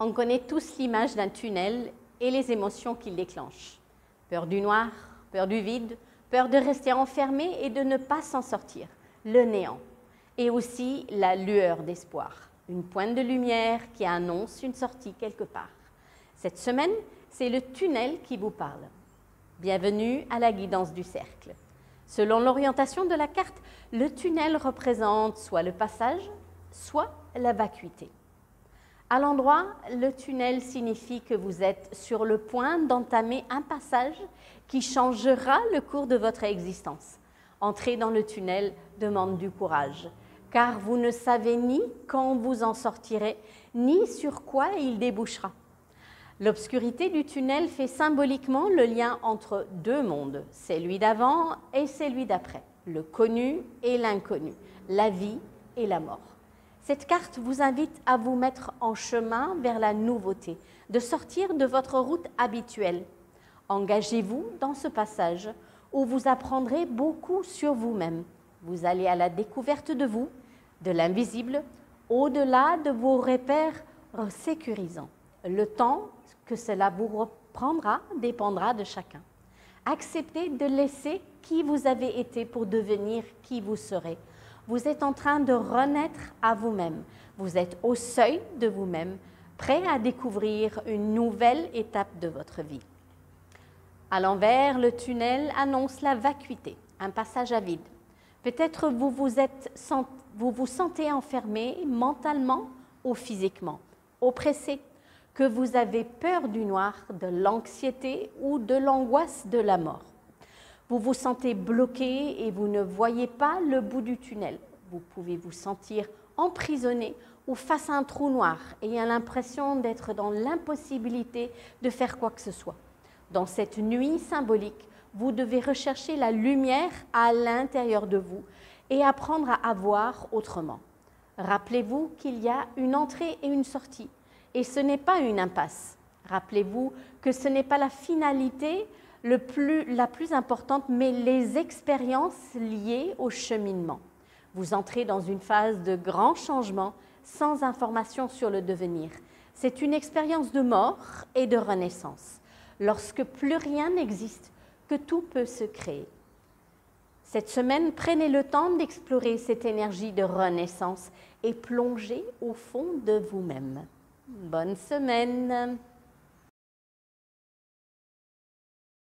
On connaît tous l'image d'un tunnel et les émotions qu'il déclenche. Peur du noir, peur du vide, peur de rester enfermé et de ne pas s'en sortir, le néant. Et aussi la lueur d'espoir, une pointe de lumière qui annonce une sortie quelque part. Cette semaine, c'est le tunnel qui vous parle. Bienvenue à la guidance du cercle. Selon l'orientation de la carte, le tunnel représente soit le passage, soit la vacuité. À l'endroit, le tunnel signifie que vous êtes sur le point d'entamer un passage qui changera le cours de votre existence. Entrer dans le tunnel demande du courage, car vous ne savez ni quand vous en sortirez, ni sur quoi il débouchera. L'obscurité du tunnel fait symboliquement le lien entre deux mondes, celui d'avant et celui d'après, le connu et l'inconnu, la vie et la mort. Cette carte vous invite à vous mettre en chemin vers la nouveauté, de sortir de votre route habituelle. Engagez-vous dans ce passage où vous apprendrez beaucoup sur vous-même. Vous allez à la découverte de vous, de l'invisible, au-delà de vos repères sécurisants. Le temps que cela vous reprendra dépendra de chacun. Acceptez de laisser qui vous avez été pour devenir qui vous serez. Vous êtes en train de renaître à vous-même. Vous êtes au seuil de vous-même, prêt à découvrir une nouvelle étape de votre vie. À l'envers, le tunnel annonce la vacuité, un passage à vide. Peut-être vous vous sentez enfermé mentalement ou physiquement, oppressé, que vous avez peur du noir, de l'anxiété ou de l'angoisse de la mort. Vous vous sentez bloqué et vous ne voyez pas le bout du tunnel. Vous pouvez vous sentir emprisonné ou face à un trou noir et ayant l'impression d'être dans l'impossibilité de faire quoi que ce soit. Dans cette nuit symbolique, vous devez rechercher la lumière à l'intérieur de vous et apprendre à voir autrement. Rappelez-vous qu'il y a une entrée et une sortie et ce n'est pas une impasse. Rappelez-vous que ce n'est pas la finalité la plus importante, mais les expériences liées au cheminement. Vous entrez dans une phase de grand changement sans information sur le devenir. C'est une expérience de mort et de renaissance. Lorsque plus rien n'existe, que tout peut se créer. Cette semaine, prenez le temps d'explorer cette énergie de renaissance et plongez au fond de vous-même. Bonne semaine!